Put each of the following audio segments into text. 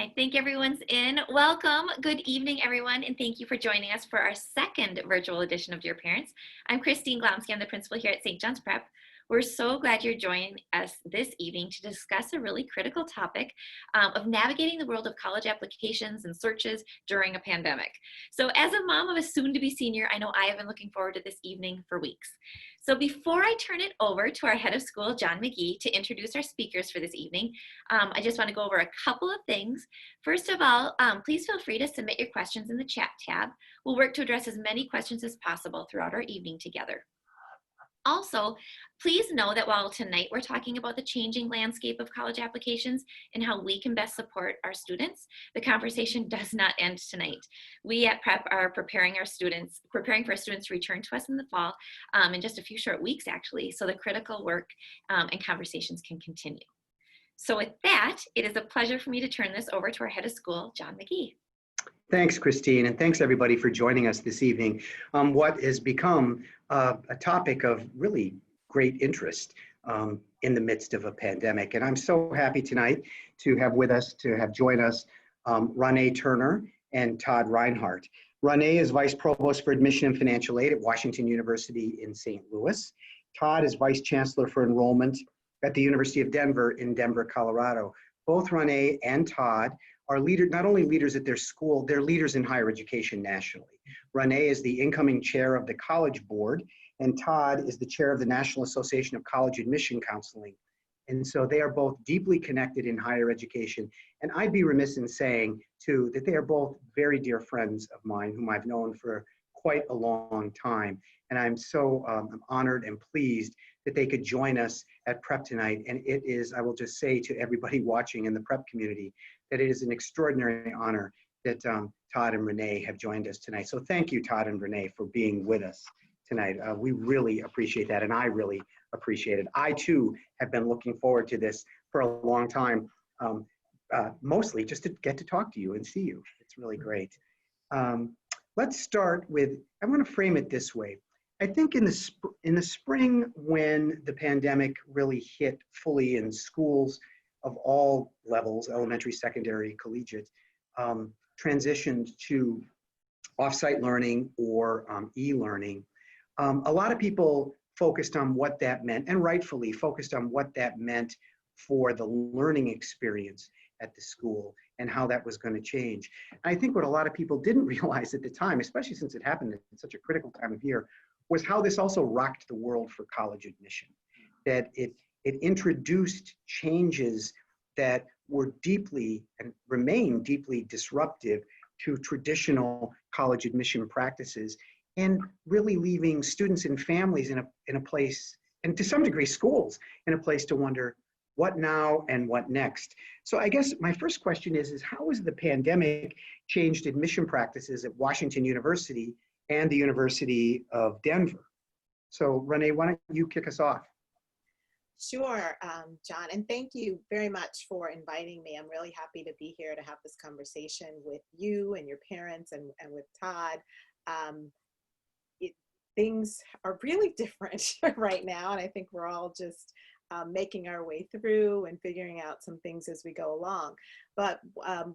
I think everyone's in. Welcome. Good evening, everyone, and thank you for joining us for our second virtual edition of Dear Parents. I'm Christine Glomsky. I'm the principal here at St. John's Prep. We're so glad you're joining us this evening to discuss a really critical topic of navigating the world of college applications and searches during a pandemic. So as a mom of a soon-to-be senior, I know I have been looking forward to this evening for weeks. So before I turn it over to our head of school, John McGee, to introduce our speakers for this evening, I just want to go over a couple of things. First of all, please feel free to submit your questions in the chat tab. We'll work to address as many questions as possible throughout our evening together. Also, please know that while tonight we're talking about the changing landscape of college applications and how we can best support our students, the conversation does not end tonight. We at Prep are preparing for our students to return to us in the fall in just a few short weeks, actually, so the critical work and conversations can continue. So with that, it is a pleasure for me to turn this over to our head of school, John McGee. Thanks, Christine, and thanks everybody for joining us this evening on what has become a topic of really great interest in the midst of a pandemic. And I'm so happy tonight to have join us Renee Turner and Todd Reinhardt. Renee is Vice Provost for Admission and Financial Aid at Washington University in St. Louis. Todd is Vice Chancellor for Enrollment at the University of Denver in Denver, Colorado. Both Renee and Todd are not only leaders at their school, they're leaders in higher education nationally. Renee is the incoming chair of the College Board, and Todd is the chair of the National Association of College Admission Counseling. And so they are both deeply connected in higher education. And I'd be remiss in saying, too, that they are both very dear friends of mine, whom I've known for quite a long time. And I'm so honored and pleased that they could join us at Prep tonight. And it is, I will just say to everybody watching in the Prep community, that it is an extraordinary honor that Todd and Renee have joined us tonight. So thank you, Todd and Renee, for being with us tonight. We really appreciate that, and I really appreciate it. I, too, have been looking forward to this for a long time, mostly just to get to talk to you and see you. It's really great. Let's start with, I want to frame it this way. I think in the spring, when the pandemic really hit fully in schools of all levels, elementary, secondary, collegiate, transitioned to off-site learning or e-learning, a lot of people focused on what that meant, and rightfully focused on what that meant for the learning experience at the school and how that was going to change. And I think what a lot of people didn't realize at the time, especially since it happened at such a critical time of year, was how this also rocked the world for college admission. That it introduced changes that were deeply and remain deeply disruptive to traditional college admission practices, and really leaving students and families in a place, and to some degree schools, in a place to wonder what now and what next. So I guess my first question is how has the pandemic changed admission practices at Washington University and the University of Denver? So Renee, why don't you kick us off? Sure, John, and thank you very much for inviting me. I'm really happy to be here to have this conversation with you and your parents and with Todd. Things are really different right now, and I think we're all just making our way through and figuring out some things as we go along. But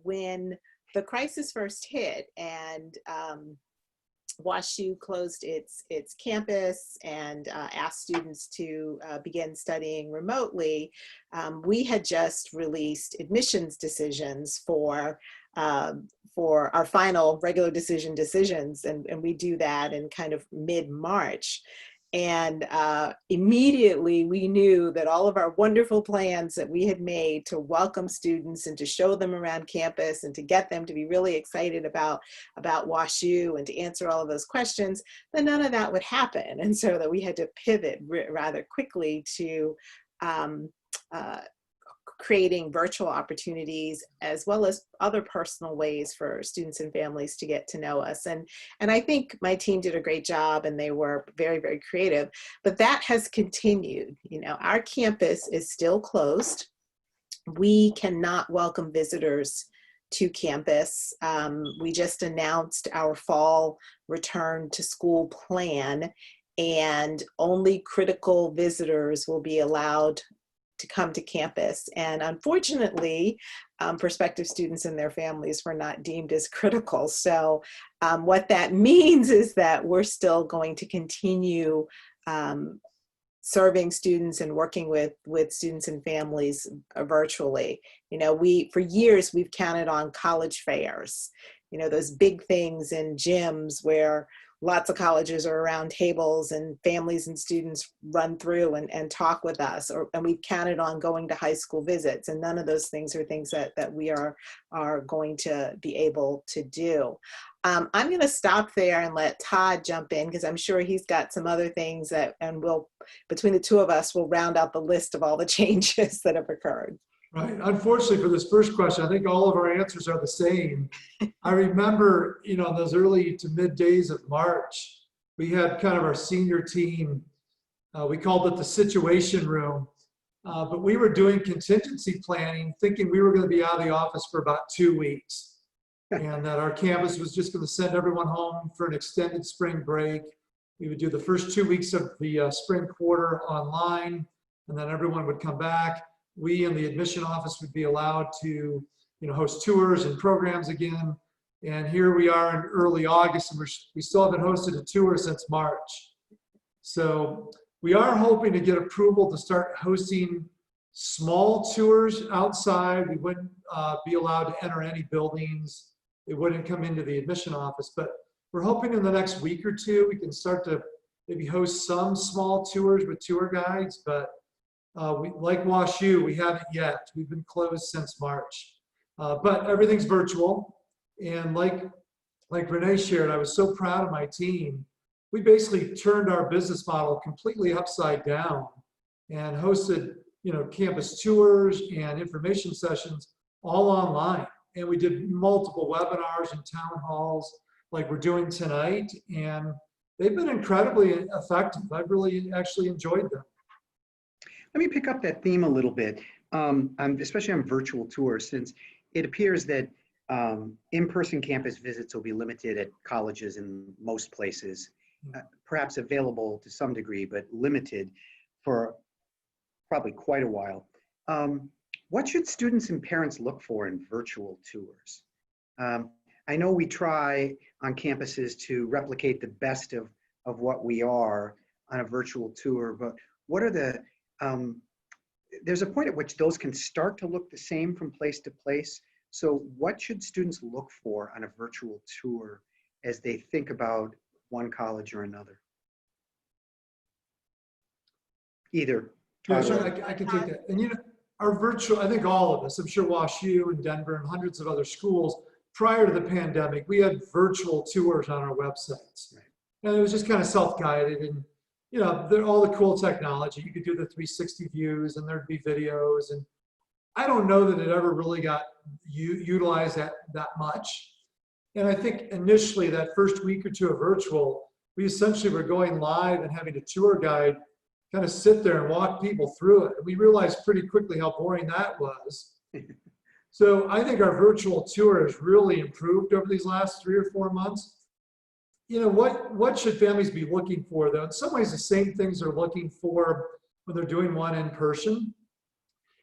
when the crisis first hit and WashU closed its campus and asked students to begin studying remotely, we had just released admissions decisions for our final regular decisions, and we do that in kind of mid-March. And immediately we knew that all of our wonderful plans that we had made to welcome students and to show them around campus and to get them to be really excited about WashU and to answer all of those questions, that none of that would happen. And so that we had to pivot rather quickly to creating virtual opportunities as well as other personal ways for students and families to get to know us. And I think my team did a great job and they were very, very creative, but that has continued. You know, our campus is still closed. We cannot welcome visitors to campus. We just announced our fall return to school plan, and only critical visitors will be allowed to come to campus. And unfortunately, prospective students and their families were not deemed as critical. So what that means is that we're still going to continue serving students and working with students and families virtually. You know, for years, we've counted on college fairs, you know, those big things in gyms where lots of colleges are around tables and families and students run through and talk with us, and we've counted on going to high school visits, and none of those things are things that we are going to be able to do. I'm going to stop there and let Todd jump in, because I'm sure he's got some other things and between the two of us, we'll round out the list of all the changes that have occurred. Right. Unfortunately, for this first question, I think all of our answers are the same. I remember, you know, those early to mid days of March, we had kind of our senior team. We called it the situation room, but we were doing contingency planning, thinking we were going to be out of the office for about 2 weeks, and that our campus was just going to send everyone home for an extended spring break. We would do the first 2 weeks of the spring quarter online, and then everyone would come back. We in the admission office would be allowed to, you know, host tours and programs again. And here we are in early August, and we still haven't hosted a tour since March. So we are hoping to get approval to start hosting small tours outside. We wouldn't be allowed to enter any buildings. It wouldn't come into the admission office, but we're hoping in the next week or two, we can start to maybe host some small tours with tour guides, but like WashU, we haven't yet. We've been closed since March, but everything's virtual. And like Renee shared, I was so proud of my team. We basically turned our business model completely upside down and hosted, you know, campus tours and information sessions all online. And we did multiple webinars and town halls like we're doing tonight. And they've been incredibly effective. I've really actually enjoyed them. Let me pick up that theme a little bit, especially on virtual tours, since it appears that in-person campus visits will be limited at colleges in most places, perhaps available to some degree, but limited for probably quite a while. What should students and parents look for in virtual tours? I know we try on campuses to replicate the best of what we are on a virtual tour, but what are the there's a point at which those can start to look the same from place to place. So what should students look for on a virtual tour as they think about one college or another? Either. Yeah, sure, I can take that. And you know, our virtual, I think all of us, I'm sure WashU and Denver and hundreds of other schools, prior to the pandemic, we had virtual tours on our websites. Right. And it was just kind of self-guided, and you know, all the cool technology. You could do the 360 views, and there'd be videos. And I don't know that it ever really got utilized that much. And I think initially that first week or two of virtual, we essentially were going live and having a tour guide kind of sit there and walk people through it. And we realized pretty quickly how boring that was. So I think our virtual tour has really improved over these last 3 or 4 months. You know, what should families be looking for, though? In some ways, the same things they're looking for when they're doing one in person.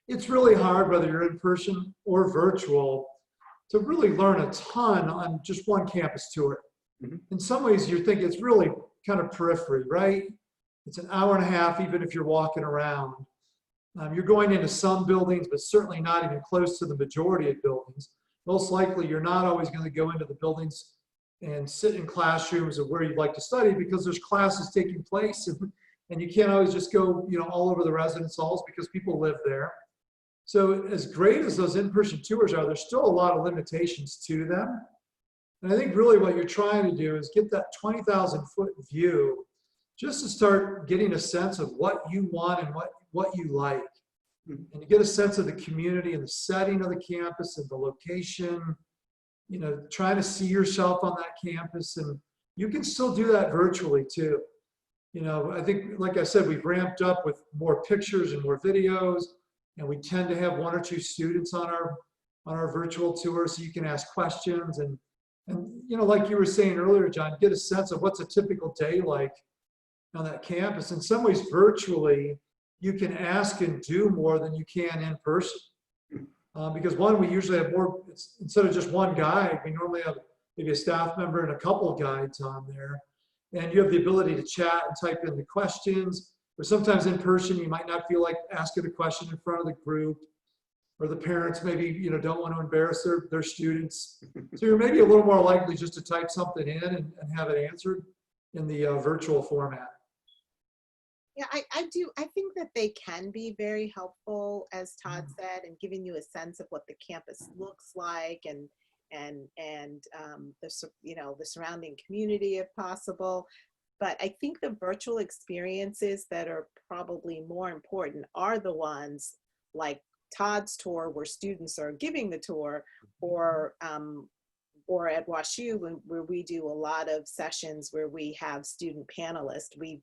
It's really hard, whether you're in person or virtual, to really learn a ton on just one campus tour. Mm-hmm. In some ways, you think it's really kind of periphery, right? It's an hour and a half, even if you're walking around. You're going into some buildings, but certainly not even close to the majority of buildings. Most likely, you're not always going to go into the buildings and sit in classrooms of where you'd like to study, because there's classes taking place, and you can't always just go, you know, all over the residence halls because people live there. So as great as those in-person tours are, there's still a lot of limitations to them. And I think really what you're trying to do is get that 20,000-foot view, just to start getting a sense of what you want and what you like. And to get a sense of the community and the setting of the campus and the location, you know, trying to see yourself on that campus. And you can still do that virtually too. You know, I think, like I said, we've ramped up with more pictures and more videos, and we tend to have 1 or 2 students on our virtual tour, so you can ask questions and you know, like you were saying earlier, John, get a sense of what's a typical day like on that campus. In some ways, virtually, you can ask and do more than you can in person. Because one, we usually have more, instead of just one guide, we normally have maybe a staff member and a couple of guides on there. And you have the ability to chat and type in the questions, or sometimes in person, you might not feel like asking a question in front of the group, or the parents maybe don't want to embarrass their students. So you're maybe a little more likely just to type something in and have it answered in the virtual format. Yeah, I think that they can be very helpful, as Todd said, in giving you a sense of what the campus looks like and the surrounding community if possible. But I think the virtual experiences that are probably more important are the ones like Todd's tour, where students are giving the tour, or at WashU, where we do a lot of sessions where we have student panelists. We've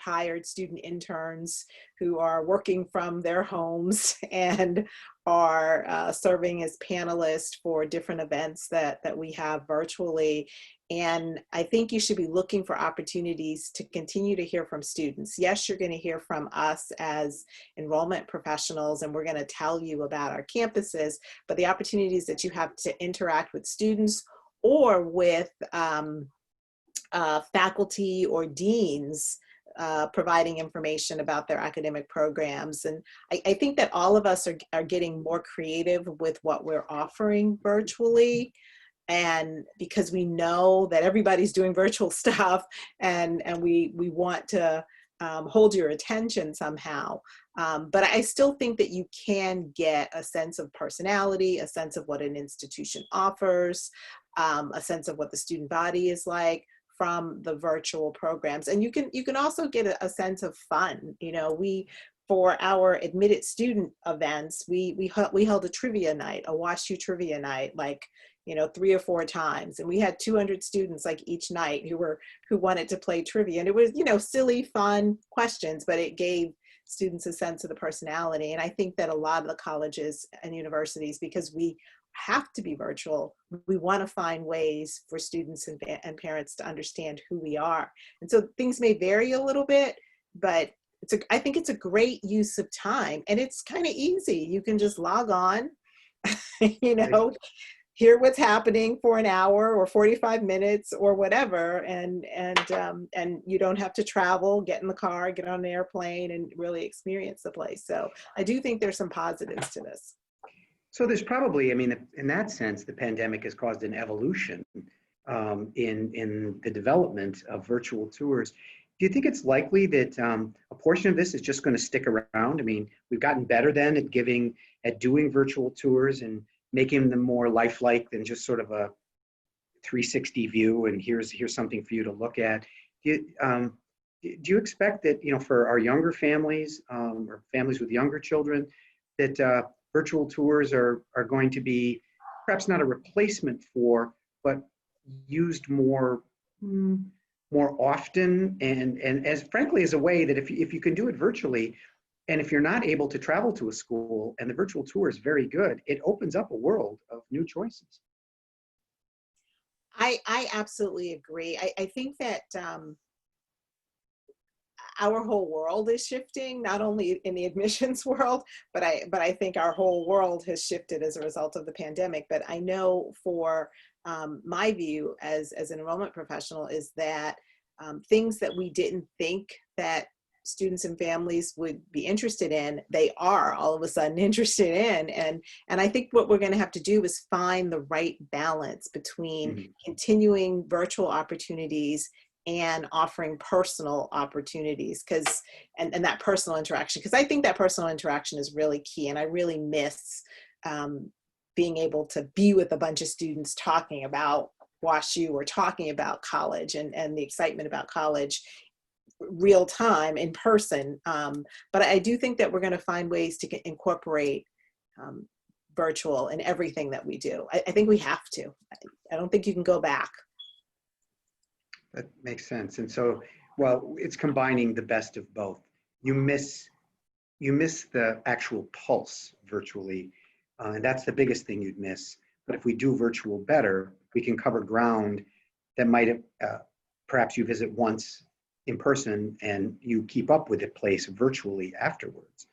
hired student interns who are working from their homes and are serving as panelists for different events that we have virtually. And I think you should be looking for opportunities to continue to hear from students. Yes, you're going to hear from us as enrollment professionals, and we're going to tell you about our campuses, but the opportunities that you have to interact with students or with faculty or deans providing information about their academic programs. And I think that all of us are getting more creative with what we're offering virtually. And because we know that everybody's doing virtual stuff, and we want to hold your attention somehow. But I still think that you can get a sense of personality, a sense of what an institution offers, a sense of what the student body is like from the virtual programs. And you can also get a sense of fun. For our admitted student events, we held a trivia night, a WashU trivia night, 3 or 4 times, and we had 200 students each night who wanted to play trivia, and it was silly, fun questions, but it gave students a sense of the personality. And I think that a lot of the colleges and universities, because we have to be virtual, we want to find ways for students and parents to understand who we are. And so things may vary a little bit, but I think it's a great use of time, and it's kind of easy. You can just log on, hear what's happening for an hour or 45 minutes or whatever, and you don't have to travel, get in the car, get on an airplane, and really experience the place. So I do think there's some positives to this. So there's probably, in that sense, the pandemic has caused an evolution in the development of virtual tours. Do you think it's likely that a portion of this is just going to stick around? We've gotten better then at doing virtual tours and making them more lifelike than just sort of a 360 view and here's something for you to look at. Do you expect that, for our younger families or families with younger children, that virtual tours are going to be perhaps not a replacement for, but used more often and as frankly as a way that if you can do it virtually, and if you're not able to travel to a school and the virtual tour is very good, it opens up a world of new choices. I absolutely agree. I think that our whole world is shifting, not only in the admissions world, but I think our whole world has shifted as a result of the pandemic. But I know for my view as an enrollment professional is that things that we didn't think that students and families would be interested in, they are all of a sudden interested in. And I think what we're going to have to do is find the right balance between continuing virtual opportunities and offering personal opportunities, and that personal interaction, because I think that personal interaction is really key. And I really miss being able to be with a bunch of students talking about WashU or talking about college and the excitement about college real time in person. But I do think that we're going to find ways to incorporate virtual in everything that we do. I think we have to. I don't think you can go back. That makes sense. And so, well, it's combining the best of both. You miss the actual pulse virtually, and that's the biggest thing you'd miss. But if we do virtual better, we can cover ground that might have, perhaps you visit once in person and you keep up with the place virtually afterwards.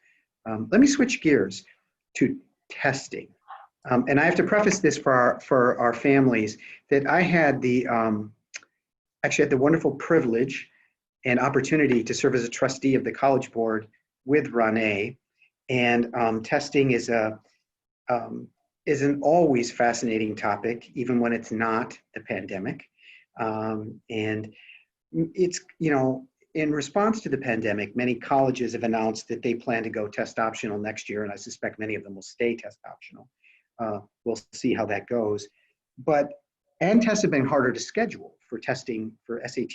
Let me switch gears to testing. And I have to preface this for our families that I had actually had the wonderful privilege and opportunity to serve as a trustee of the College Board with Renee. And testing is an always fascinating topic, even when it's not the pandemic. And it's, in response to the pandemic, many colleges have announced that they plan to go test optional next year, and I suspect many of them will stay test optional. We'll see how that goes. And tests have been harder to schedule for testing for SAT,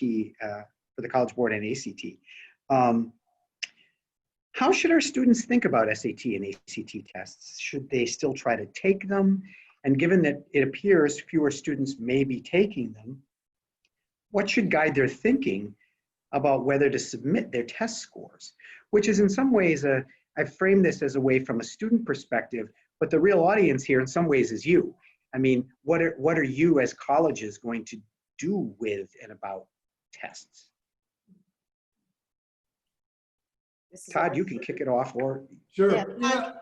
for the College Board and ACT. How should our students think about SAT and ACT tests? Should they still try to take them? And given that it appears fewer students may be taking them, what should guide their thinking about whether to submit their test scores? Which is in some ways, I frame this as a way from a student perspective, but the real audience here in some ways is you. I mean, what are you as colleges going to do with and about tests? Todd, you can kick it off, or Sure. Yeah,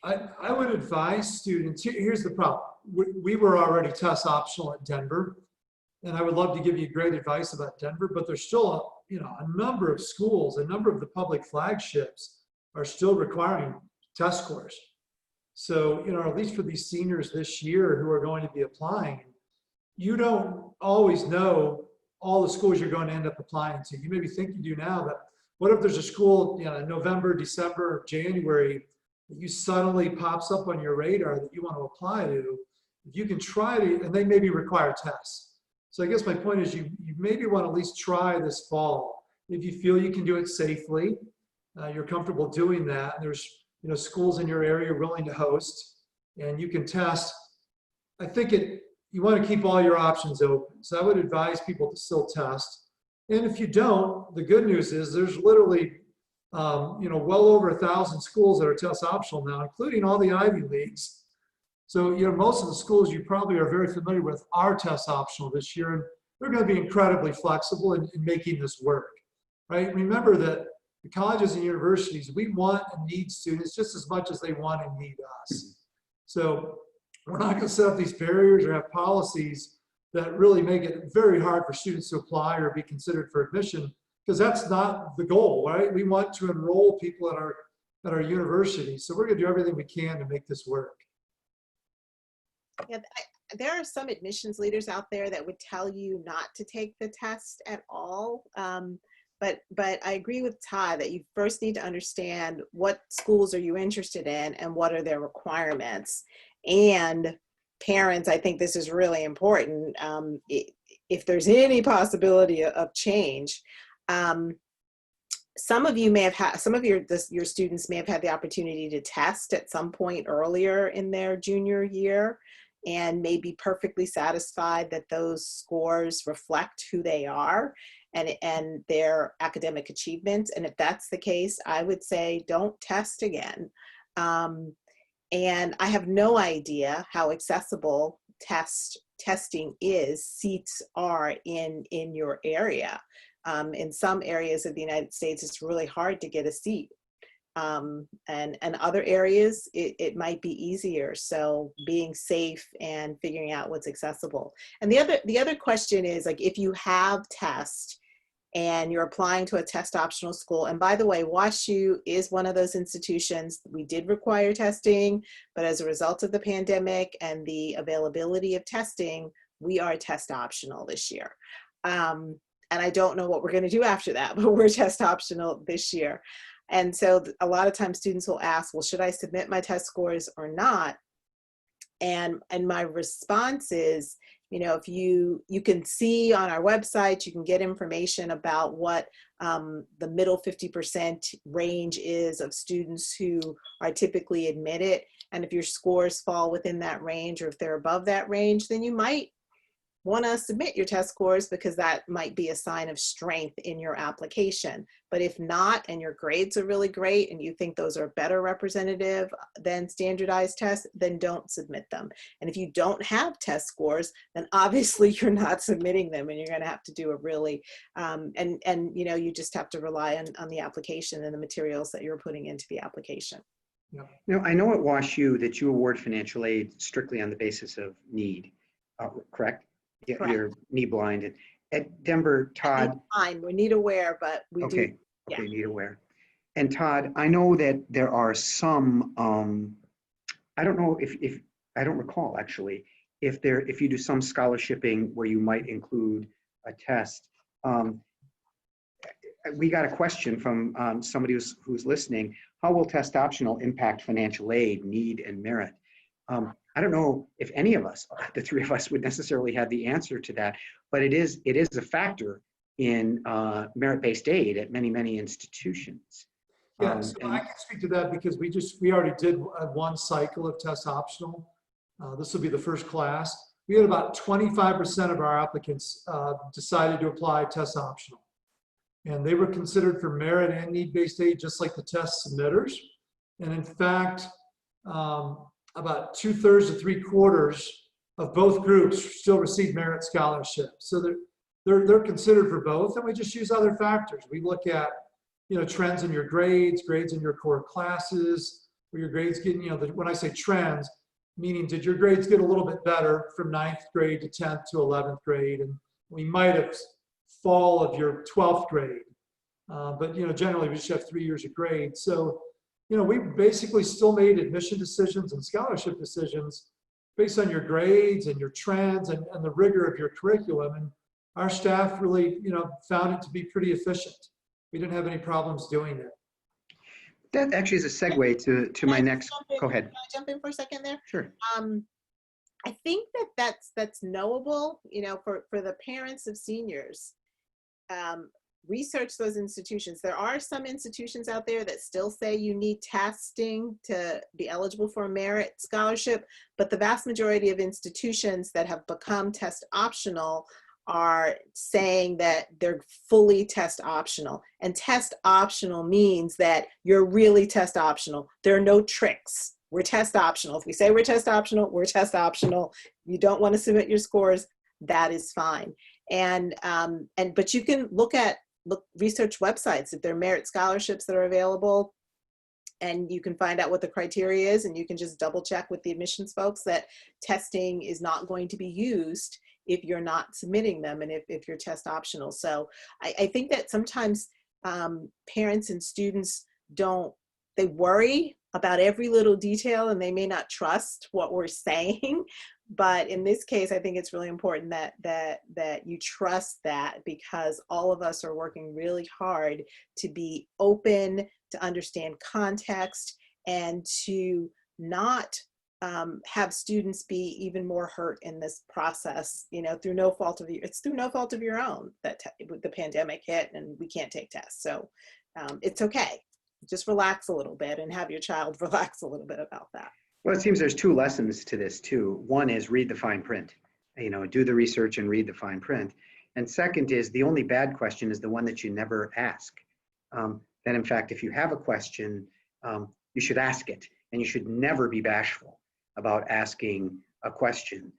I would advise students, here's the problem. We were already test optional at Denver, and I would love to give you great advice about Denver, but there's still a number of schools, a number of the public flagships are still requiring test scores. So, at least for these seniors this year who are going to be applying, you don't always know all the schools you're going to end up applying to. You maybe think you do now, but what if there's a school, in November, December, January, that you suddenly pops up on your radar that you want to apply to? If you can try to, and they maybe require tests. So I guess my point is you maybe want to at least try this fall. If you feel you can do it safely, you're comfortable doing that, and there's schools in your area willing to host, and you can test. I think you want to keep all your options open. So I would advise people to still test. And if you don't, the good news is there's literally, well over 1,000 schools that are test optional now, including all the Ivy Leagues. So, most of the schools you probably are very familiar with are test optional this year, and they're going to be incredibly flexible in making this work, right? Remember that the colleges and universities, we want and need students just as much as they want and need us. So we're not going to set up these barriers or have policies that really make it very hard for students to apply or be considered for admission, because that's not the goal, right? We want to enroll people at our universities. So we're going to do everything we can to make this work. Yeah, there are some admissions leaders out there that would tell you not to take the test at all. But I agree with Todd that you first need to understand what schools are you interested in and what are their requirements. And parents, I think this is really important. If there's any possibility of change, some of you may have had, some of your students may have had the opportunity to test at some point earlier in their junior year and may be perfectly satisfied that those scores reflect who they are and their academic achievements. And if that's the case, I would say don't test again. And I have no idea how accessible testing is, seats are in your area. In some areas of the United States, it's really hard to get a seat. And other areas, it might be easier. So being safe and figuring out what's accessible. And the other question is, like, if you have tests and you're applying to a test optional school, and by the way, WashU is one of those institutions. We did require testing, but as a result of the pandemic and the availability of testing, we are test optional this year. And I don't know what we're going to do after that, but we're test optional this year. And so a lot of times students will ask, well, should I submit my test scores or not? And my response is, if you can see on our website, you can get information about what the middle 50% range is of students who are typically admitted. And if your scores fall within that range, or if they're above that range, then you might want to submit your test scores because that might be a sign of strength in your application. But if not, and your grades are really great and you think those are better representative than standardized tests, then don't submit them. And if you don't have test scores, then obviously you're not submitting them, and you're going to have to do a really, you know, you just have to rely on the application and the materials that you're putting into the application. You know, I know at WashU that you award financial aid strictly on the basis of need, correct? Correct. You're knee blind. And at Denver, Todd. Fine, we're need aware, but we Okay. do. Yeah. Okay, need aware. And Todd, I know that there are some, I don't know if I don't recall actually, if you do some scholarshiping where you might include a test. We got a question from somebody who's listening. How will test optional impact financial aid, need, and merit? I don't know if any of us, the three of us, would necessarily have the answer to that, but it is a factor in merit-based aid at many institutions. Yeah, so I can speak to that because we already did one cycle of test optional. This will be the first class. We had about 25% of our applicants decided to apply test optional. And they were considered for merit and need-based aid, just like the test submitters. And in fact, about 2/3 to 3/4 of both groups still receive merit scholarships. So they're considered for both, and we just use other factors. We look at, you know, trends in your grades in your core classes, where your grades get, you know, when I say trends, meaning did your grades get a little bit better from 9th grade to 10th to 11th grade, and we might have fall of your 12th grade. But, you know, generally we just have 3 years of grade. So, you know, we basically still made admission decisions and scholarship decisions based on your grades and your trends and the rigor of your curriculum. And our staff really, you know, found it to be pretty efficient. We didn't have any problems doing it. That actually is a segue to my next, go ahead. Can I jump in for a second there? Sure. I think that's knowable, you know, for the parents of seniors. Research those institutions. There are some institutions out there that still say you need testing to be eligible for a merit scholarship, but the vast majority of institutions that have become test optional are saying that they're fully test optional. And test optional means that you're really test optional. There are no tricks. We're test optional. If we say we're test optional, we're test optional. You don't want to submit your scores, that is fine. But you can research websites if there are merit scholarships that are available, and you can find out what the criteria is, and you can just double check with the admissions folks that testing is not going to be used if you're not submitting them and if you're test optional. So I think that sometimes parents and students they worry about every little detail and they may not trust what we're saying. But in this case, I think it's really important that you trust that, because all of us are working really hard to be open, to understand context, and to not have students be even more hurt in this process, you know, through no fault of it's through no fault of your own that the pandemic hit and we can't take tests. So it's okay. Just relax a little bit and have your child relax a little bit about that. Well, it seems there's two lessons to this too. One is read the fine print, you know, do the research and read the fine print. And second is the only bad question is the one that you never ask. That in fact, if you have a question, you should ask it, and you should never be bashful about asking a question.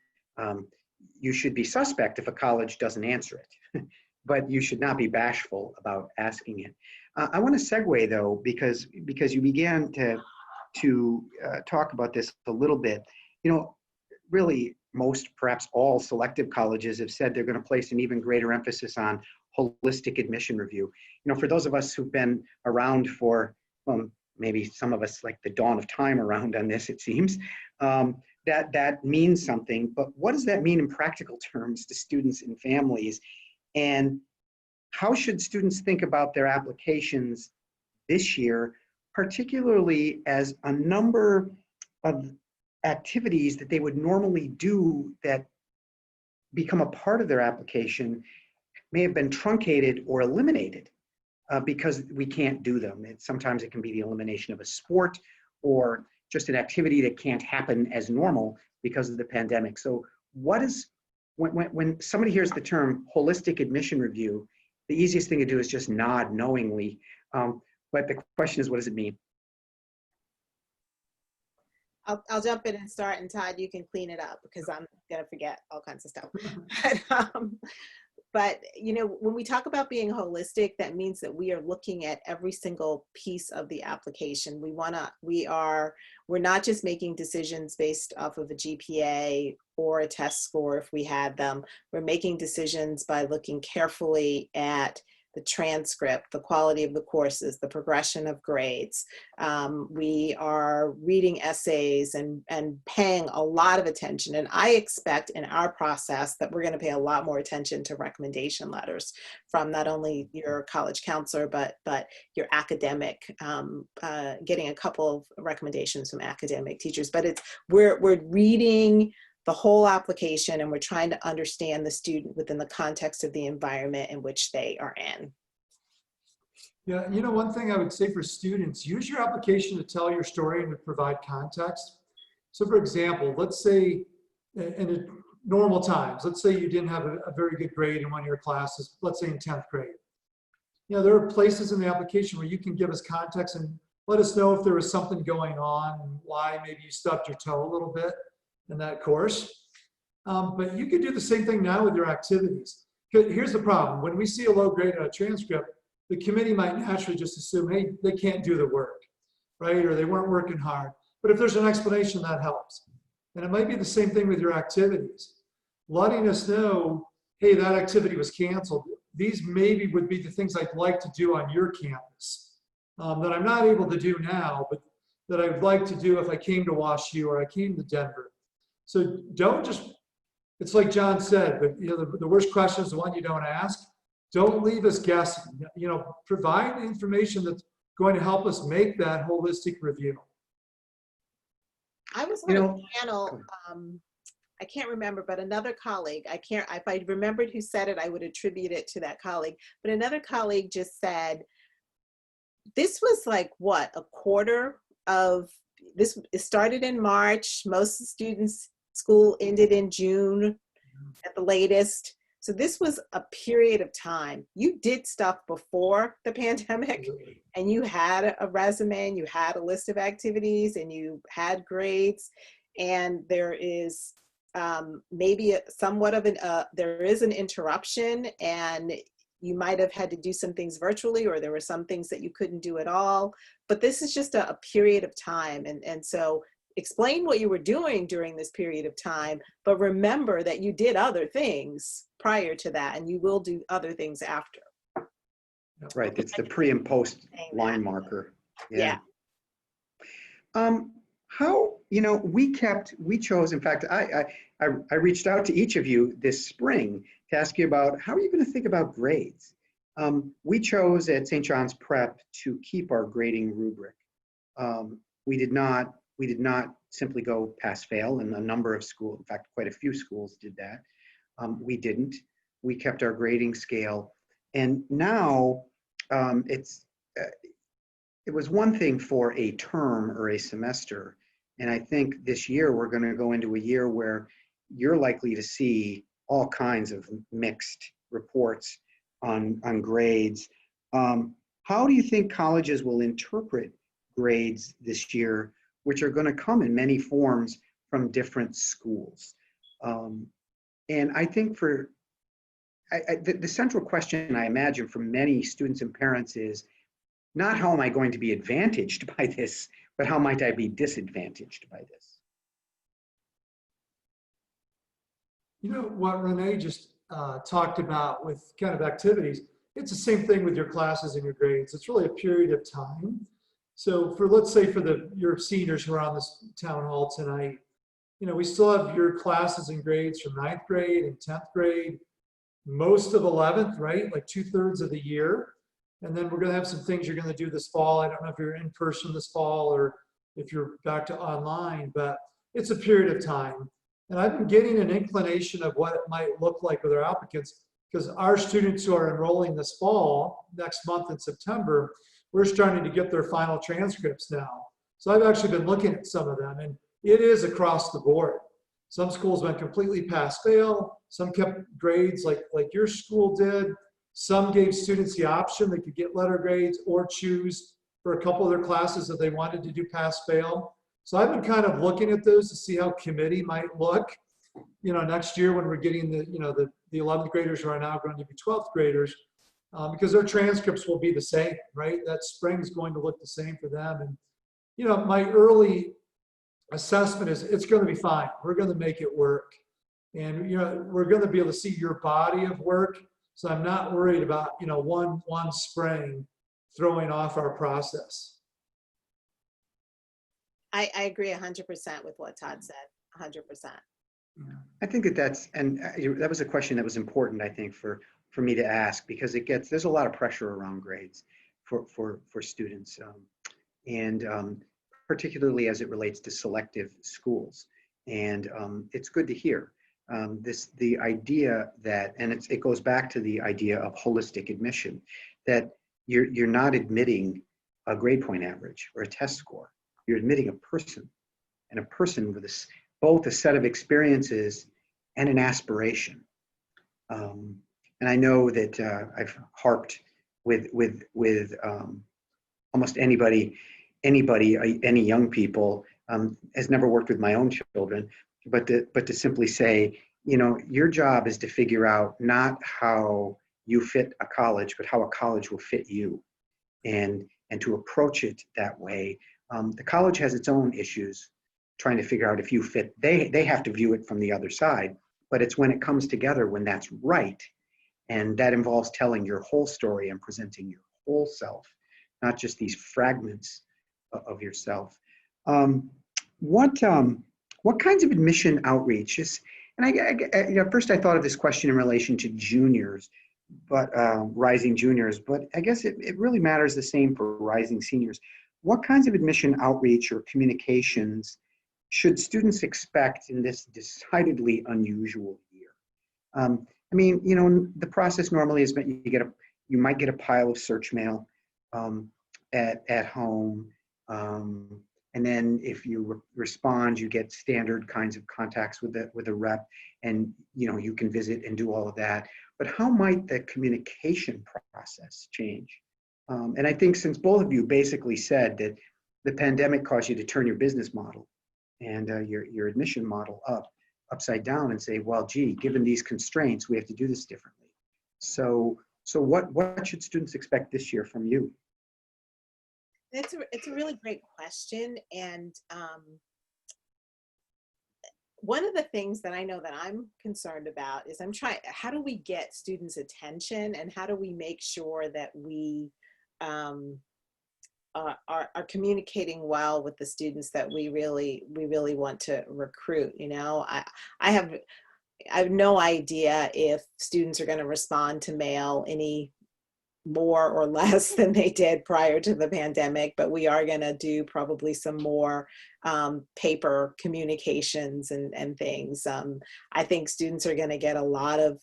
You should be suspect if a college doesn't answer it, but you should not be bashful about asking it. I want to segue though, because you began to talk about this a little bit. You know, really most, perhaps all selective colleges have said they're going to place an even greater emphasis on holistic admission review. You know, for those of us who've been around for, maybe some of us like the dawn of time around on this, it seems, that means something. But what does that mean in practical terms to students and families? And how should students think about their applications this year, particularly as a number of activities that they would normally do that become a part of their application may have been truncated or eliminated because we can't do them. Sometimes it can be the elimination of a sport or just an activity that can't happen as normal because of the pandemic. So what is when somebody hears the term holistic admission review, the easiest thing to do is just nod knowingly. But the question is, what does it mean? I'll jump in and start, and Todd, you can clean it up because I'm gonna forget all kinds of stuff. But you know, when we talk about being holistic, that means that we are looking at every single piece of the application. We're not just making decisions based off of a GPA or a test score if we had them. We're making decisions by looking carefully at the transcript, the quality of the courses, the progression of grades. We are reading essays and paying a lot of attention. And I expect in our process that we're going to pay a lot more attention to recommendation letters from not only your college counselor, but your academic, getting a couple of recommendations from academic teachers. But we're reading the whole application, and we're trying to understand the student within the context of the environment in which they are in. Yeah, you know, one thing I would say for students, use your application to tell your story and to provide context. So for example, let's say in normal times, let's say you didn't have a very good grade in one of your classes, let's say in 10th grade. You know, there are places in the application where you can give us context and let us know if there was something going on and why maybe you stubbed your toe a little bit in that course. But you could do the same thing now with your activities. Here's the problem. When we see a low grade on a transcript, the committee might naturally just assume, hey, they can't do the work, right? Or they weren't working hard. But if there's an explanation, that helps. And it might be the same thing with your activities. Letting us know, hey, that activity was canceled. These maybe would be the things I'd like to do on your campus that I'm not able to do now, but that I would like to do if I came to WashU or I came to Denver. So don't just, it's like John said, but you know, the worst question is the one you don't ask. Don't leave us guessing. You know, provide information that's going to help us make that holistic review. I was on a panel, I can't remember, but another colleague, if I remembered who said it, I would attribute it to that colleague. But another colleague just said, this was like, what, a quarter of this? It started in March. Most students' school ended in June at the latest. So this was a period of time. You did stuff before the pandemic, and you had a resume, and you had a list of activities, and you had grades, and there is maybe somewhat of there is an interruption, and you might have had to do some things virtually, or there were some things that you couldn't do at all. But this is just a period of time, and so explain what you were doing during this period of time, but remember that you did other things prior to that, and you will do other things after. Right, it's the pre and post line marker. Yeah. How, you know, we chose, in fact, I reached out to each of you this spring to ask you about how are you going to think about grades? We chose at St. John's Prep to keep our grading rubric. We did not simply go pass fail, and a number of schools, in fact, quite a few schools did that. We didn't. We kept our grading scale. And now it was one thing for a term or a semester. And I think this year we're going to go into a year where you're likely to see all kinds of mixed reports on grades. How do you think colleges will interpret grades this year, which are going to come in many forms from different schools? And I think the central question I imagine for many students and parents is not how am I going to be advantaged by this, but how might I be disadvantaged by this? You know, what Renee just talked about with kind of activities, it's the same thing with your classes and your grades. It's really a period of time. So let's say for your seniors who are on this town hall tonight, you know, we still have your classes and grades from 9th grade and 10th grade, most of 11th, right? Like 2/3 of the year. And then we're going to have some things you're going to do this fall. I don't know if you're in person this fall or if you're back to online, but it's a period of time. And I've been getting an inclination of what it might look like with our applicants, because our students who are enrolling this fall, next month in September, we're starting to get their final transcripts now. So I've actually been looking at some of them, and it is across the board. Some schools went completely pass-fail. Some kept grades like your school did. Some gave students the option they could get letter grades or choose for a couple of their classes that they wanted to do pass-fail. So I've been kind of looking at those to see how committee might look, next year when we're getting the 11th graders who are now going to be 12th graders, because their transcripts will be the same, right? That spring is going to look the same for them. And, my early assessment is it's going to be fine. We're going to make it work. And, we're going to be able to see your body of work. So I'm not worried about, one spring throwing off our process. I agree 100% with what Todd said, 100%. I think that was a question that was important, I think, for me to ask, because there's a lot of pressure around grades for students, and particularly as it relates to selective schools. And it's good to hear the idea that, and it goes back to the idea of holistic admission, that you're not admitting a grade point average or a test score. You're admitting a person, and a person with both a set of experiences and an aspiration. And I know that I've harped with almost anybody, any young people, has never worked with my own children, but to simply say, your job is to figure out not how you fit a college, but how a college will fit you, and to approach it that way. The college has its own issues trying to figure out if you fit. They have to view it from the other side, but it's when it comes together when that's right, and that involves telling your whole story and presenting your whole self, not just these fragments of yourself. What kinds of admission outreach is? And first I thought of this question in relation to juniors, but rising juniors, but I guess it really matters the same for rising seniors. What kinds of admission outreach or communications should students expect in this decidedly unusual year? The process normally is that you might get a pile of search mail at home, and then if you respond, you get standard kinds of contacts with a rep, and you can visit and do all of that. But how might the communication process change? And I think, since both of you basically said that the pandemic caused you to turn your business model and your admission model upside down and say, well, gee, given these constraints, we have to do this differently. So what should students expect this year from you? It's a really great question. And one of the things that I know that I'm concerned about is how do we get students' attention, and how do we make sure that we are communicating well with the students that we really want to recruit. I have no idea if students are going to respond to mail any more or less than they did prior to the pandemic, but we are going to do probably some more paper communications and things. I think students are going to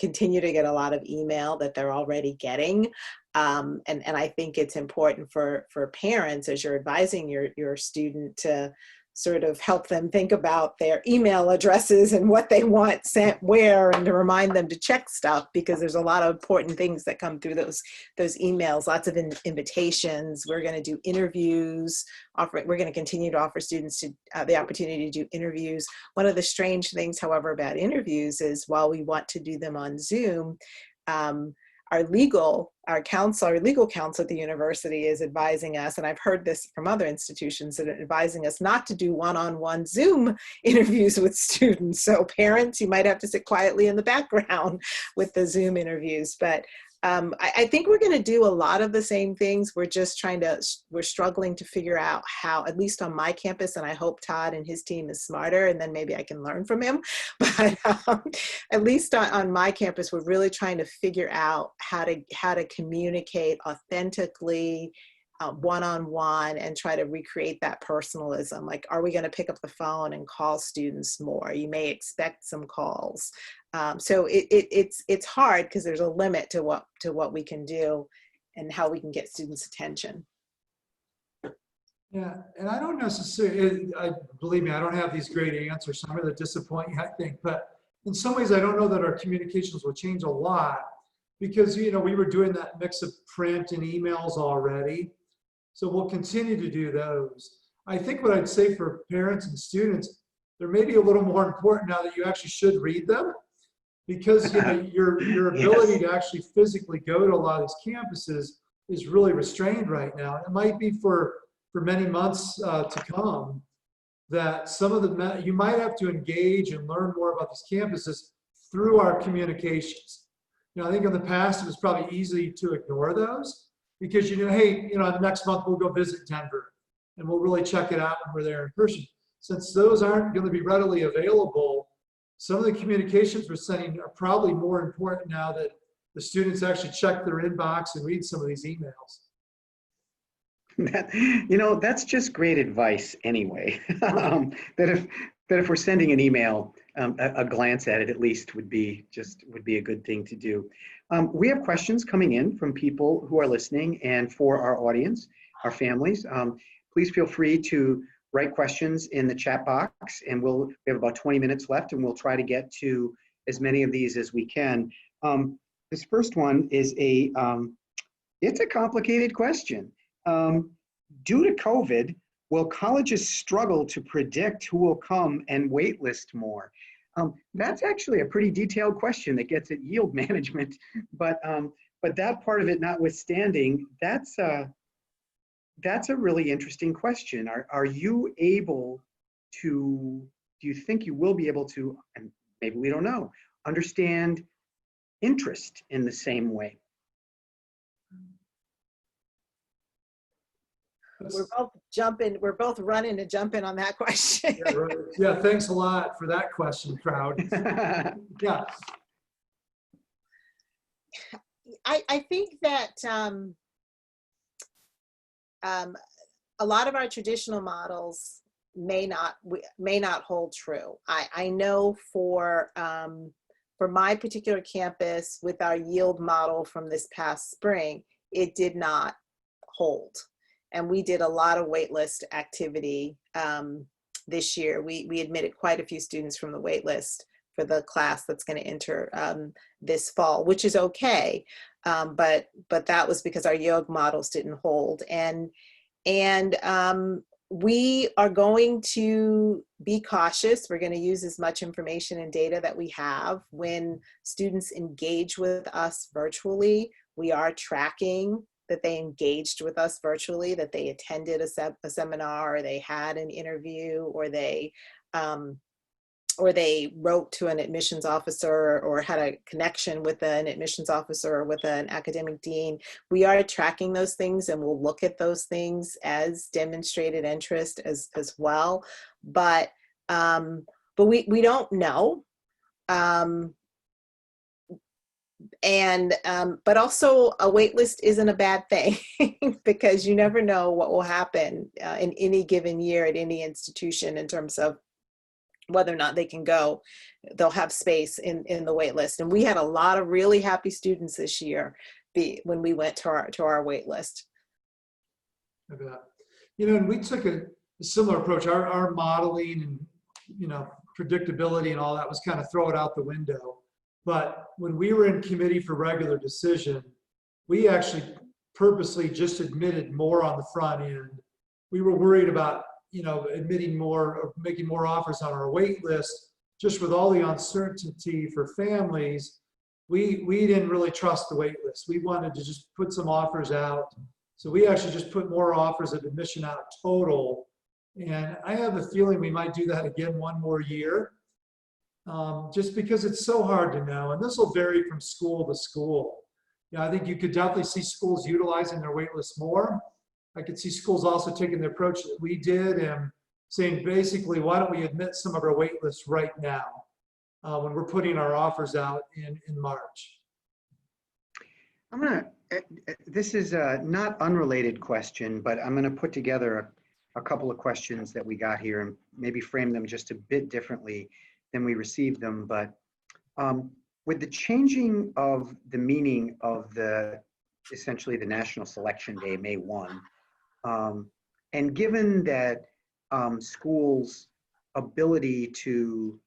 continue to get a lot of email that they're already getting. And I think it's important for parents, as you're advising your student, to sort of help them think about their email addresses and what they want sent where, and to remind them to check stuff, because there's a lot of important things that come through those emails, lots of invitations. We're going to do interviews. We're going to continue to offer students the opportunity to do interviews. One of the strange things, however, about interviews is, while we want to do them on Zoom, our legal counsel at the university is advising us, and I've heard this from other institutions, that are advising us not to do one-on-one Zoom interviews with students. So parents, you might have to sit quietly in the background with the Zoom interviews. But I think we're going to do a lot of the same things. We're struggling to figure out how, at least on my campus, and I hope Todd and his team is smarter, and then maybe I can learn from him. But at least on my campus, we're really trying to figure out how to communicate authentically, one-on-one, and try to recreate that personalism. Like, are we going to pick up the phone and call students more? You may expect some calls. So it's hard, because there's a limit to what we can do and how we can get students' attention. Yeah, and I don't necessarily, believe me, I don't have these great answers, so I'm going to disappoint you, I think. But in some ways, I don't know that our communications will change a lot because, we were doing that mix of print and emails already. So we'll continue to do those. I think what I'd say for parents and students, they're maybe a little more important now that you actually should read them because, your ability Yes. to actually physically go to a lot of these campuses is really restrained right now. It might be for many months to come, that some of the, you might have to engage and learn more about these campuses through our communications. I think in the past, it was probably easy to ignore those because hey, next month we'll go visit Denver and we'll really check it out when we're there in person. Since those aren't going to be readily available, some of the communications we're sending are probably more important now that the students actually check their inbox and read some of these emails. That's just great advice anyway. That if we're sending an email, a glance at it at least would be a good thing to do. We have questions coming in from people who are listening, and for our audience, our families, please feel free to write questions in the chat box, and we have about 20 minutes left, and we'll try to get to as many of these as we can. This first one is it's a complicated question. Due to COVID, will colleges struggle to predict who will come and waitlist more? That's actually a pretty detailed question that gets at yield management, but that part of it notwithstanding, that's a really interesting question. Are you able to, do you think you will be able to, and maybe we don't know, understand interest in the same way? We're both running to jump in on that question. Yeah, right. Yeah, thanks a lot for that question, crowd. Yeah. I think that a lot of our traditional models may not hold true. I know for my particular campus with our yield model from this past spring, it did not hold. And we did a lot of waitlist activity this year. We admitted quite a few students from the waitlist for the class that's going to enter this fall, which is okay. But that was because our yield models didn't hold. And we are going to be cautious. We're going to use as much information and data that we have. When students engage with us virtually, we are tracking that they engaged with us virtually, that they attended a seminar, or they had an interview, or they wrote to an admissions officer or had a connection with an admissions officer or with an academic dean. We are tracking those things, and we'll look at those things as demonstrated interest as well. But we don't know. But also a wait list isn't a bad thing because you never know what will happen in any given year at any institution in terms of whether or not they can go. They'll have space in the wait list. And we had a lot of really happy students this year when we went to our wait list. And we took a similar approach. Our modeling and predictability and all that was kind of throw it out the window. But when we were in committee for regular decision, we actually purposely just admitted more on the front end. We were worried about, admitting more or making more offers on our wait list. Just with all the uncertainty for families, we didn't really trust the wait list. We wanted to just put some offers out. So we actually just put more offers of admission out total. And I have a feeling we might do that again one more year. Just because it's so hard to know, and this will vary from school to school. I think you could definitely see schools utilizing their wait list more. I could see schools also taking the approach that we did and saying, basically, why don't we admit some of our wait lists right now when we're putting our offers out in March. This is a not unrelated question, but I'm gonna put together a couple of questions that we got here and maybe frame them just a bit differently than we received them. But with the changing of the meaning of essentially the National Selection Day, May 1, And given that schools' ability to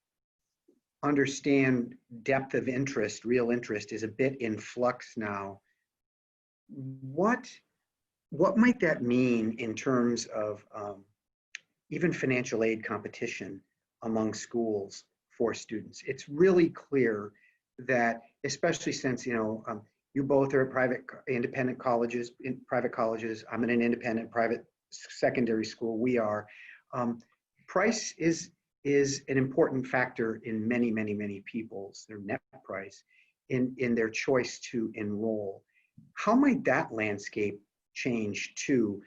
understand depth of interest, real interest, is a bit in flux now, what might that mean in terms of even financial aid competition among schools for students? It's really clear that, especially since you both are at private independent colleges, in private colleges. I'm in an independent private secondary school. We are. Price is an important factor in many people's, their net price, in their choice to enroll. How might that landscape change too?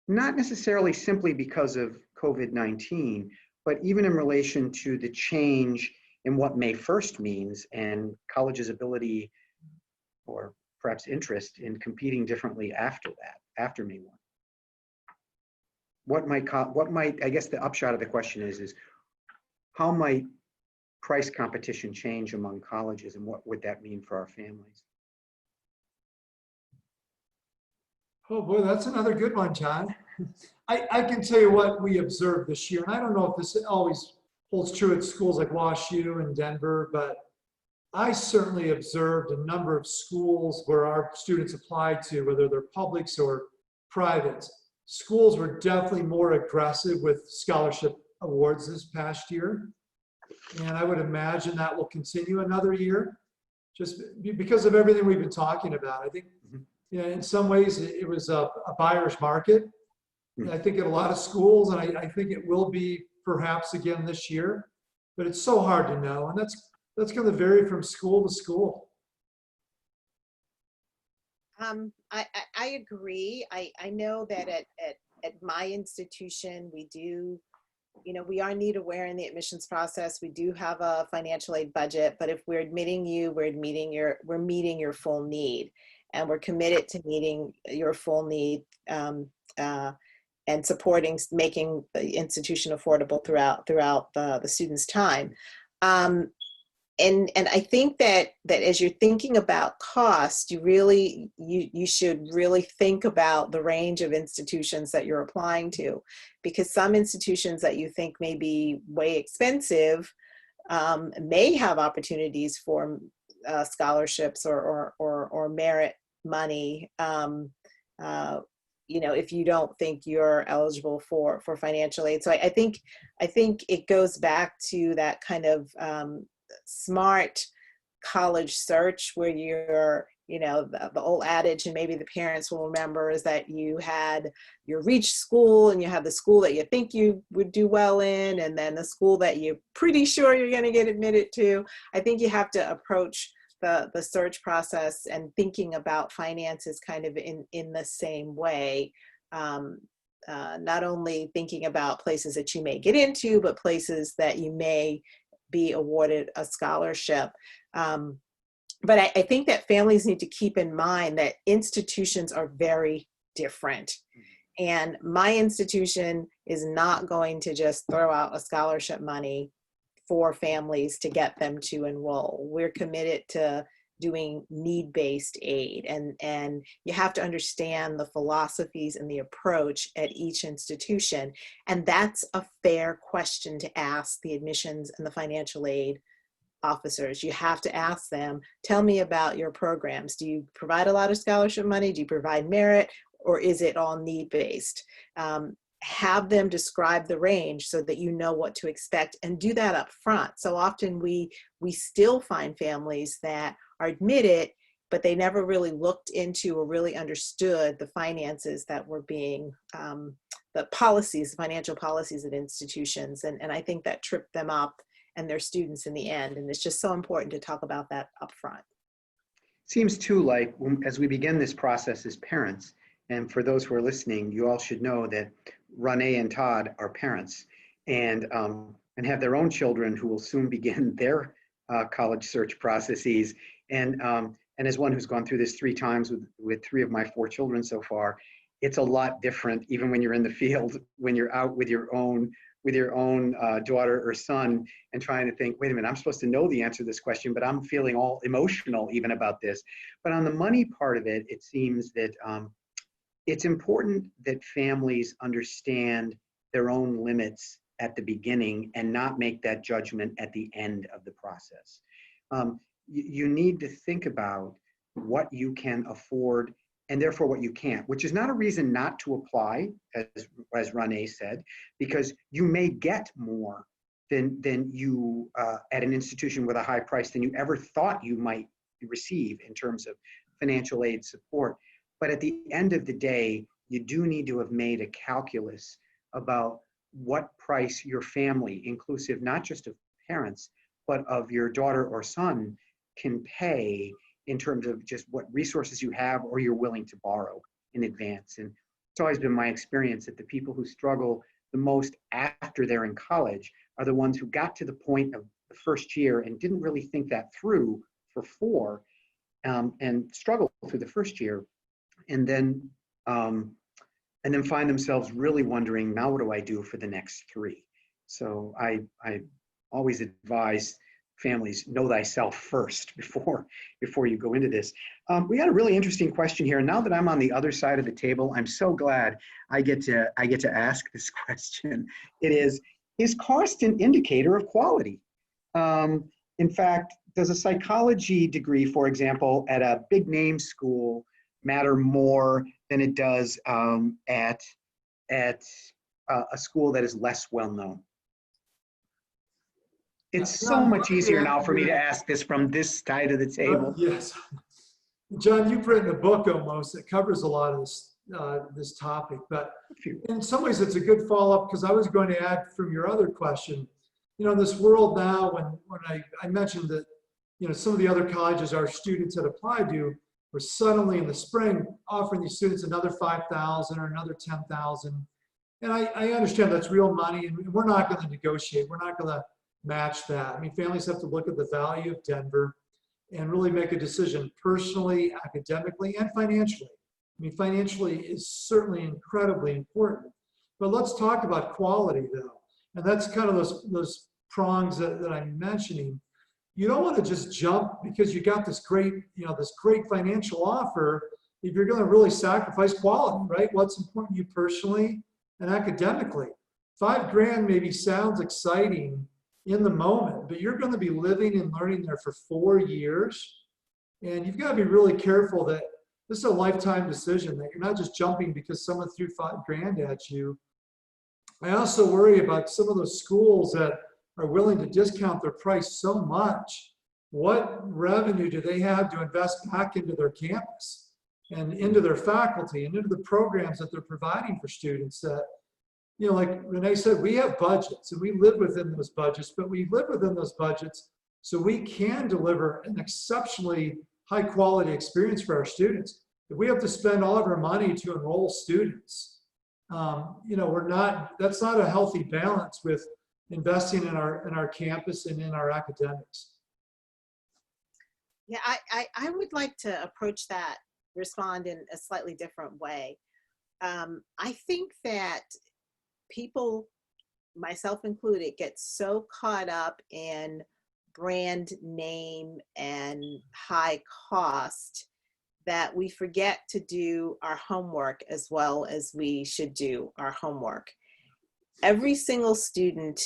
Not necessarily simply because of COVID-19, but even in relation to the change in what May 1st means and college's ability or perhaps interest in competing differently after that, after May 1. What might, I guess the upshot of the question is how might price competition change among colleges, and what would that mean for our families? Oh boy, that's another good one, John. I can tell you what we observed this year, and I don't know if this always holds true at schools like WashU in Denver, but I certainly observed a number of schools where our students applied to, whether they're publics or privates. Schools were definitely more aggressive with scholarship awards this past year. And I would imagine that will continue another year, just because of everything we've been talking about. I think in some ways it was a buyer's market. I think at a lot of schools, and I think it will be perhaps again this year, but it's so hard to know. And that's going to vary from school to school. I agree. I know that at my institution, we do, we are need aware in the admissions process. We do have a financial aid budget, but if we're admitting you, we're meeting your full need, and we're committed to meeting your full need and supporting, making the institution affordable throughout the student's time. And I think that as you're thinking about cost, you should really think about the range of institutions that you're applying to, because some institutions that you think may be way expensive may have opportunities for scholarships or merit money. If you don't think you're eligible for financial aid. So I think it goes back to that kind of smart college search where you're, the old adage, and maybe the parents will remember, is that you had your reach school and you have the school that you think you would do well in, and then the school that you're pretty sure you're going to get admitted to. I think you have to approach the search process and thinking about finances kind of in the same way. Not only thinking about places that you may get into, but places that you may be awarded a scholarship. But I think that families need to keep in mind that institutions are very different. And my institution is not going to just throw out a scholarship money for families to get them to enroll. We're committed to doing need-based aid, and you have to understand the philosophies and the approach at each institution. And that's a fair question to ask the admissions and the financial aid officers. You have to ask them, tell me about your programs. Do you provide a lot of scholarship money? Do you provide merit? Or is it all need-based? Have them describe the range so that you know what to expect, and do that up front. So often we still find families that are admitted, but they never really looked into or really understood the finances that were being, the policies, the financial policies at institutions. And I think that tripped them up and their students in the end. And it's just so important to talk about that up front. Seems too like as we begin this process as parents, and for those who are listening, you all should know that Renee and Todd are parents and have their own children who will soon begin their college search processes. And as one who's gone through this 3 times with 3 of my 4 children so far, it's a lot different, even when you're in the field, when you're out with your own daughter or son and trying to think, wait a minute, I'm supposed to know the answer to this question, but I'm feeling all emotional even about this. But on the money part of it, it seems that it's important that families understand their own limits at the beginning and not make that judgment at the end of the process. You need to think about what you can afford and therefore what you can't, which is not a reason not to apply, as Renee said, because you may get more than you at an institution with a high price than you ever thought you might receive in terms of financial aid support. But at the end of the day, you do need to have made a calculus about what price your family, inclusive not just of parents, but of your daughter or son, can pay in terms of just what resources you have or you're willing to borrow in advance. And it's always been my experience that the people who struggle the most after they're in college are the ones who got to the point of the first year and didn't really think that through for 4 and struggle through the first year, and then find themselves really wondering, now what do I do for the next 3? So I always advise families, know thyself first before you go into this. We got a really interesting question here. And now that I'm on the other side of the table, I'm so glad I get to ask this question. It is cost an indicator of quality? In fact, does a psychology degree, for example, at a big name school matter more than it does at a school that is less well known? It's so much easier now for me to ask this from this side of the table. Yes. John, you've written a book almost that covers a lot of this topic, but in some ways it's a good follow-up, because I was going to add from your other question, in this world now, when I mentioned that, some of the other colleges our students had applied to were suddenly in the spring offering these students another $5,000 or another $10,000. And I understand that's real money, and we're not going to negotiate. We're not going to match that. I mean, families have to look at the value of Denver and really make a decision personally, academically, and financially. I mean, financially is certainly incredibly important. But let's talk about quality, though. And that's kind of those prongs that I'm mentioning. You don't want to just jump because you got this great financial offer if you're going to really sacrifice quality, right? What's important to you personally and academically. $5,000 maybe sounds exciting in the moment, but you're going to be living and learning there for 4 years. And you've got to be really careful that this is a lifetime decision, that you're not just jumping because someone threw $5,000 at you. I also worry about some of those schools that are willing to discount their price so much. What revenue do they have to invest back into their campus and into their faculty and into the programs that they're providing for students that, like Renee said, we have budgets and we live within those budgets, but we live within those budgets so we can deliver an exceptionally high quality experience for our students. If we have to spend all of our money to enroll students, that's not a healthy balance with investing in our campus and in our academics. Yeah, I would like to respond in a slightly different way. I think that people, myself included, get so caught up in brand name and high cost that we forget to do our homework as well as we should do our homework. Every single student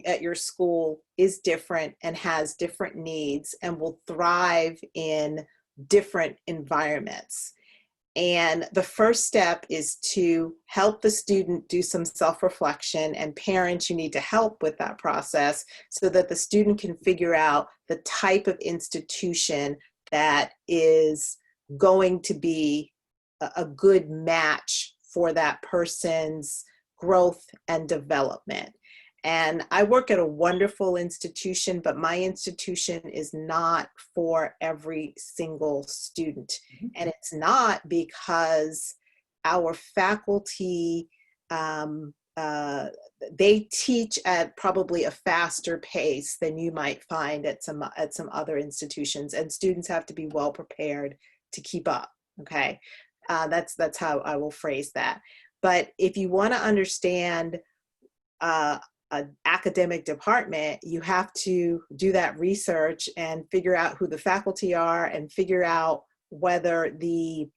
at your school is different and has different needs and will thrive in different environments. And the first step is to help the student do some self-reflection, and parents, you need to help with that process so that the student can figure out the type of institution that is going to be a good match for that person's growth and development. And I work at a wonderful institution, but my institution is not for every single student. And it's not because our faculty, they teach at probably a faster pace than you might find at some other institutions, and students have to be well prepared to keep up. Okay, that's how I will phrase that. But if you want to understand an academic department, you have to do that research and figure out who the faculty are and figure out whether the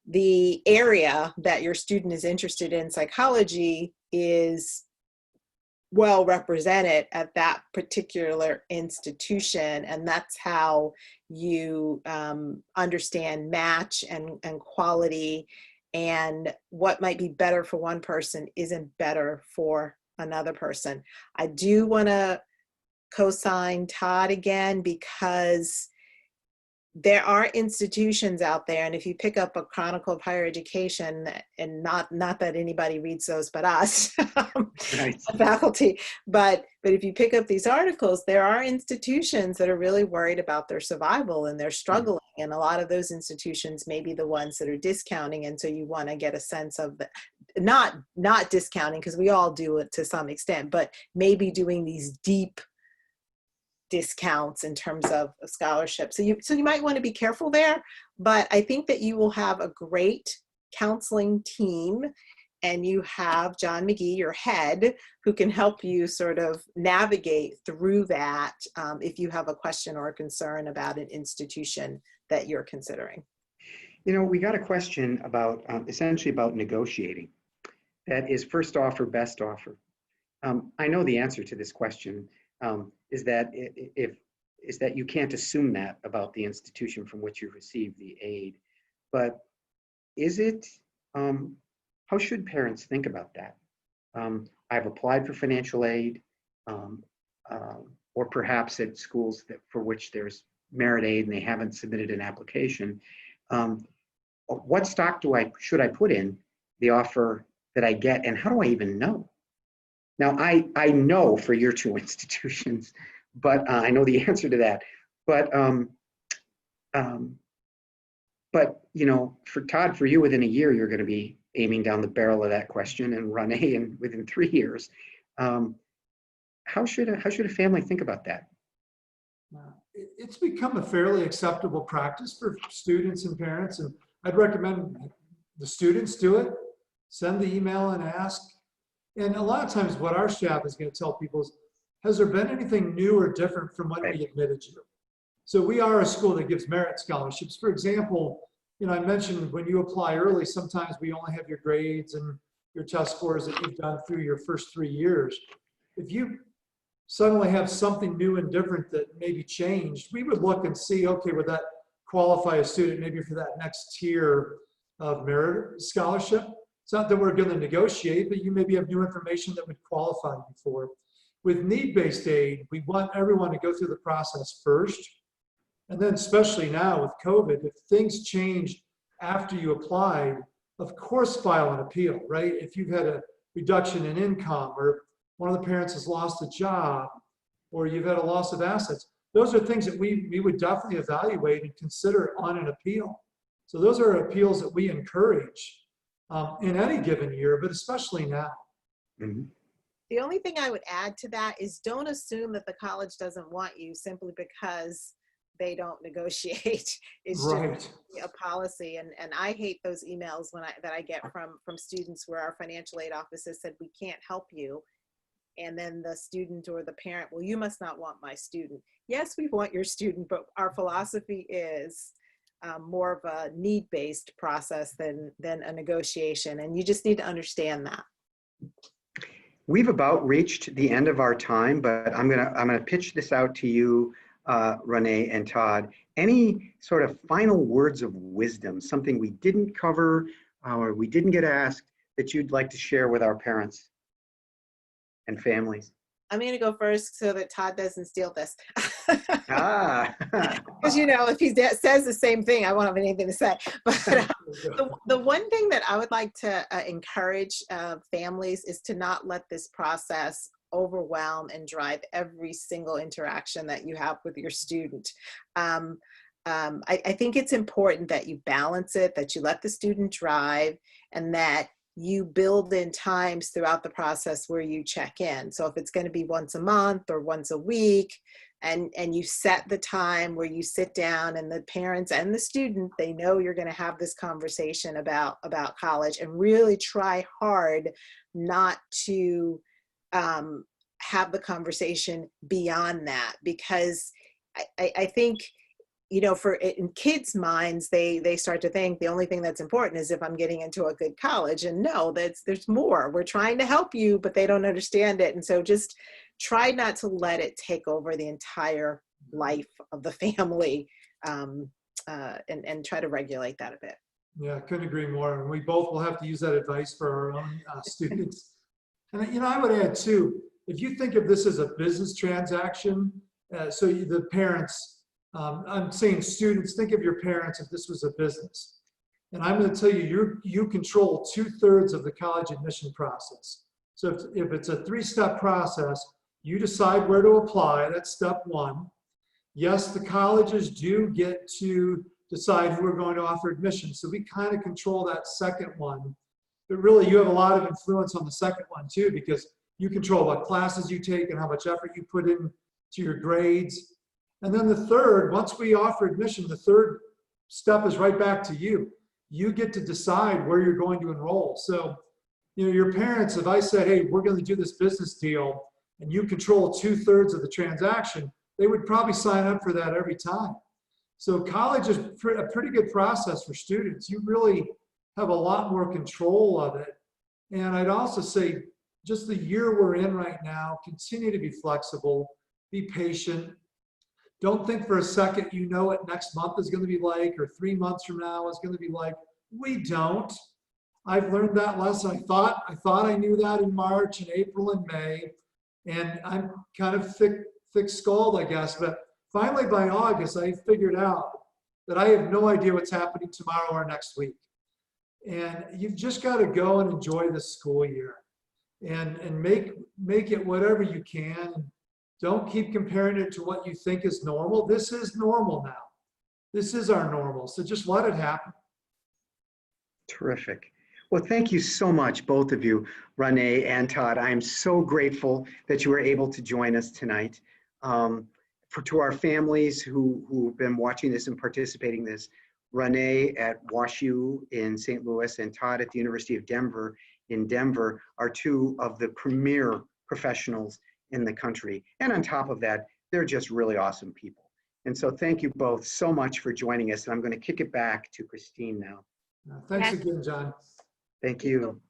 the area that your student is interested in, psychology, is well represented at that particular institution, and that's how you understand match and quality, and what might be better for one person isn't better for another person. I do want to co-sign Todd again, because there are institutions out there, and if you pick up a Chronicle of Higher Education, and not that anybody reads those but us, Right. faculty, but if you pick up these articles, there are institutions that are really worried about their survival, and they're struggling, and a lot of those institutions may be the ones that are discounting, and so you want to get a sense of the, not discounting, because we all do it to some extent, but maybe doing these deep discounts in terms of scholarship. So you might want to be careful there, but I think that you will have a great counseling team, and you have John McGee, your head, who can help you sort of navigate through that if you have a question or a concern about an institution that you're considering. You know, we got a question about essentially about negotiating. That is first offer, best offer. I know the answer to this question. Is that you can't assume that about the institution from which you receive the aid, but is it, how should parents think about that? I've applied for financial aid, or perhaps at schools for which there's merit aid and they haven't submitted an application. What stock should I put in the offer that I get, and how do I even know? Now, I know for your two institutions, but I know the answer to that. But you know, for Todd, for you, within a year, you're going to be aiming down the barrel of that question, and Renee, and within 3 years. How should a family think about that? It's become a fairly acceptable practice for students and parents, and I'd recommend the students do it. Send the email and ask. And a lot of times what our staff is going to tell people is, has there been anything new or different from when we admitted you? So we are a school that gives merit scholarships. For example, you know, I mentioned when you apply early, sometimes we only have your grades and your test scores that you've done through your first 3 years. If you suddenly have something new and different that maybe changed, we would look and see, okay, would that qualify a student maybe for that next tier of merit scholarship? It's not that we're going to negotiate, but you maybe have new information that would qualify you for it. With need-based aid, we want everyone to go through the process first. And then especially now with COVID, if things change after you applied, of course, file an appeal, right? If you've had a reduction in income, or one of the parents has lost a job, or you've had a loss of assets, those are things that we would definitely evaluate and consider on an appeal. So those are appeals that we encourage in any given year, but especially now. Mm-hmm. The only thing I would add to that is, don't assume that the college doesn't want you simply because they don't negotiate. It's right. just a policy, and I hate those emails that I get from students where our financial aid offices said, we can't help you, and then the student or the parent, well, you must not want my student. Yes, we want your student, but our philosophy is more of a need-based process than a negotiation, and you just need to understand that. We've about reached the end of our time, but I'm gonna pitch this out to you, Renee and Todd. Any sort of final words of wisdom, something we didn't cover or we didn't get asked, that you'd like to share with our parents and families? I'm going to go first so that Todd doesn't steal this. Ah. Because, you know, if he says the same thing, I won't have anything to say. But the one thing that I would like to encourage families is to not let this process overwhelm and drive every single interaction that you have with your student. I think it's important that you balance it, that you let the student drive, and that you build in times throughout the process where you check in. So if it's going to be once a month or once a week, and you set the time where you sit down, and the parents and the student, they know you're going to have this conversation about college, and really try hard not to have the conversation beyond that, because I think you know, in kids' minds, they start to think the only thing that's important is if I'm getting into a good college. And no, there's more. We're trying to help you, but they don't understand it. And so just try not to let it take over the entire life of the family, and try to regulate that a bit. Yeah, I couldn't agree more. And we both will have to use that advice for our own students. And, I would add too, if you think of this as a business transaction, the parents, I'm saying students, think of your parents if this was a business. And I'm going to tell you, you control 2/3 of the college admission process. So if it's a 3-step process, you decide where to apply. That's step 1. Yes, the colleges do get to decide who are going to offer admission. So we kind of control that second one. But really, you have a lot of influence on the second one too, because you control what classes you take and how much effort you put in to your grades. And then the third, once we offer admission, the third step is right back to you. You get to decide where you're going to enroll. So, your parents, if I said, hey, we're going to do this business deal, and you control 2/3 of the transaction, they would probably sign up for that every time. So college is a pretty good process for students. You really have a lot more control of it. And I'd also say, just the year we're in right now, continue to be flexible, be patient. Don't think for a second what next month is going to be like, or 3 months from now is going to be like. We don't. I've learned that lesson. I thought I knew that in March and April and May, and I'm kind of thick-skulled, I guess. But finally, by August, I figured out that I have no idea what's happening tomorrow or next week. And you've just got to go and enjoy the school year, and make it whatever you can. Don't keep comparing it to what you think is normal. This is normal now. This is our normal. So just let it happen. Terrific. Well, thank you so much, both of you, Renee and Todd. I am so grateful that you were able to join us tonight. To our families who've been watching this and participating in this, Renee at WashU in St. Louis and Todd at the University of Denver in Denver are 2 of the premier professionals in the country. And on top of that, they're just really awesome people. And so thank you both so much for joining us. And I'm going to kick it back to Christine now. Thanks again, John. Thank you.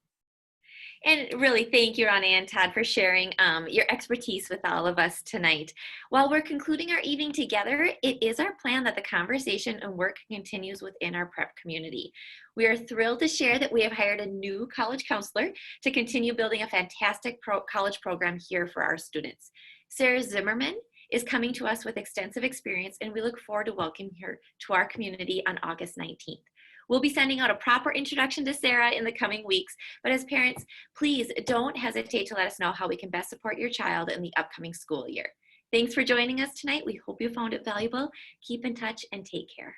And really, thank you, Ronnie and Todd, for sharing your expertise with all of us tonight. While we're concluding our evening together, it is our plan that the conversation and work continues within our prep community. We are thrilled to share that we have hired a new college counselor to continue building a fantastic college program here for our students. Sarah Zimmerman is coming to us with extensive experience, and we look forward to welcoming her to our community on August 19th. We'll be sending out a proper introduction to Sarah in the coming weeks, but as parents, please don't hesitate to let us know how we can best support your child in the upcoming school year. Thanks for joining us tonight. We hope you found it valuable. Keep in touch and take care.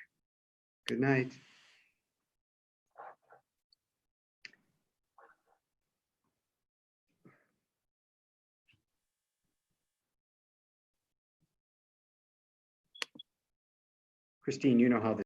Good night. Christine, you know how this